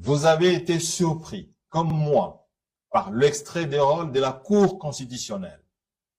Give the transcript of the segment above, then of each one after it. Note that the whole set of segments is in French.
Vous avez été surpris, comme moi, par l'extrait des rôles de la Cour constitutionnelle,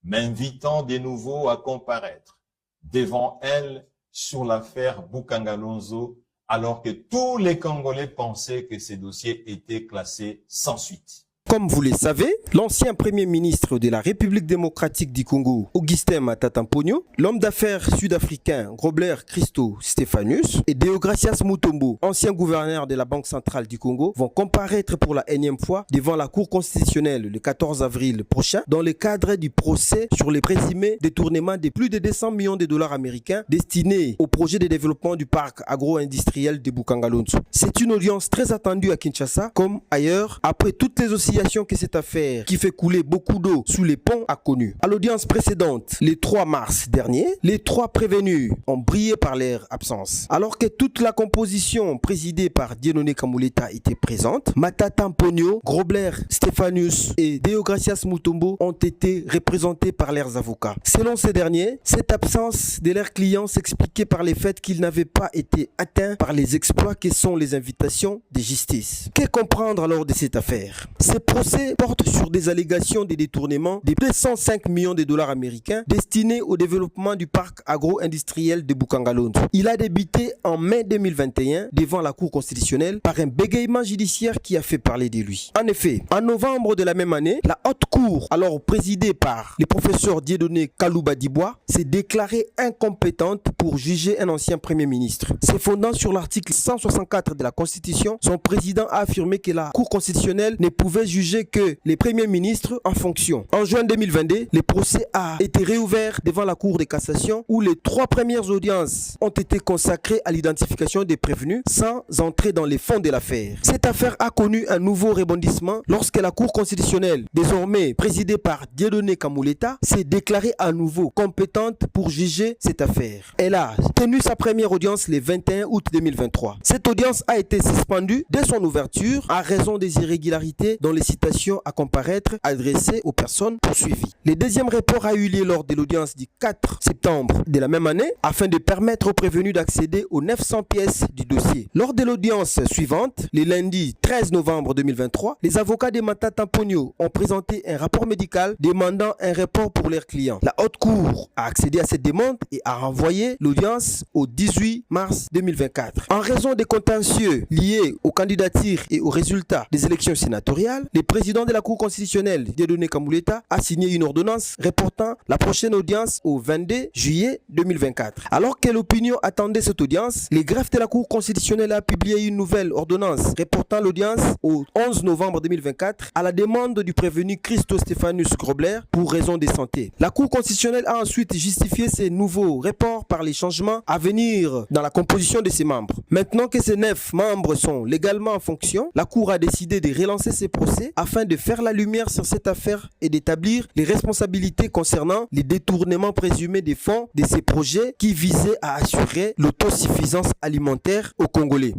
m'invitant de nouveau à comparaître devant elle sur l'affaire Boukangalonzo, alors que tous les Congolais pensaient que ce dossier était classé sans suite. Comme vous le savez, l'ancien premier ministre de la République démocratique du Congo, Augustin Matata Mponyo, l'homme d'affaires sud-africain Grobler Christo Stéphanus et Deogracias Mutombo, ancien gouverneur de la Banque centrale du Congo, vont comparaître pour la énième fois devant la Cour constitutionnelle le 14 avril prochain dans le cadre du procès sur les présumés détournements de plus de 200 millions de dollars américains destinés au projet de développement du parc agro-industriel de Boukangalonzo. C'est une audience très attendue à Kinshasa, comme ailleurs, après toutes les oscillations que cette affaire qui fait couler beaucoup d'eau sous les ponts a connu. À l'audience précédente, le 3 mars dernier, les trois prévenus ont brillé par leur absence. Alors que toute la composition présidée par Dieudonné Kamuleta était présente, Matata Mponyo, Grobler Stéphanus et Deogracias Mutombo ont été représentés par leurs avocats. Selon ces derniers, cette absence de leurs clients s'expliquait par le fait qu'ils n'avaient pas été atteints par les exploits que sont les invitations de justice. Que comprendre alors de cette affaire? Ces procès porte sur des allégations de détournement de 205 millions de dollars américains destinés au développement du parc agro-industriel de Boukangalonzo. Il a débuté en mai 2021 devant la Cour constitutionnelle par un bégaiement judiciaire qui a fait parler de lui. En effet, en novembre de la même année, la Haute Cour, alors présidée par le professeur Dieudonné Kalouba Dibois, s'est déclarée incompétente pour juger un ancien premier ministre. Se fondant sur l'article 164 de la Constitution, son président a affirmé que la Cour constitutionnelle ne pouvait juger que les premiers ministres en fonction. En juin 2022, le procès a été réouvert devant la Cour de cassation où les trois premières audiences ont été consacrées à l'identification des prévenus sans entrer dans les fonds de l'affaire. Cette affaire a connu un nouveau rebondissement lorsque la Cour constitutionnelle, désormais présidée par Dieudonné Kamuleta, s'est déclarée à nouveau compétente pour juger cette affaire. Elle a tenu sa première audience le 21 août 2023. Cette audience a été suspendue dès son ouverture à raison des irrégularités dans les citations à comparaître adressées aux personnes poursuivies. Le deuxième report a eu lieu lors de l'audience du 4 septembre de la même année afin de permettre aux prévenus d'accéder aux 900 pièces du dossier. Lors de l'audience suivante, le lundi 13 novembre 2023, les avocats de Matata Mponyo ont présenté un rapport médical demandant un report pour leurs clients. La Haute Cour a accédé à cette demande et a renvoyé l'audience au 18 mars 2024. En raison des contentieux liés aux candidatures et aux résultats des élections sénatoriales, le président de la Cour constitutionnelle, Dieudonné Kamuleta, a signé une ordonnance reportant la prochaine audience au 22 juillet 2024. Alors que l'opinion attendait cette audience, le greffe de la Cour constitutionnelle a publié une nouvelle ordonnance reportant l'audience au 11 novembre 2024 à la demande du prévenu Christo Stéphanus Grobler pour raison de santé. La Cour constitutionnelle a ensuite justifié ces nouveaux reports par les changements à venir dans la composition de ses membres. Maintenant que ces 9 membres sont légalement en fonction, la Cour a décidé de relancer ces procès afin de faire la lumière sur cette affaire et d'établir les responsabilités concernant les détournements présumés des fonds de ces projets qui visaient à assurer l'autosuffisance alimentaire aux Congolais.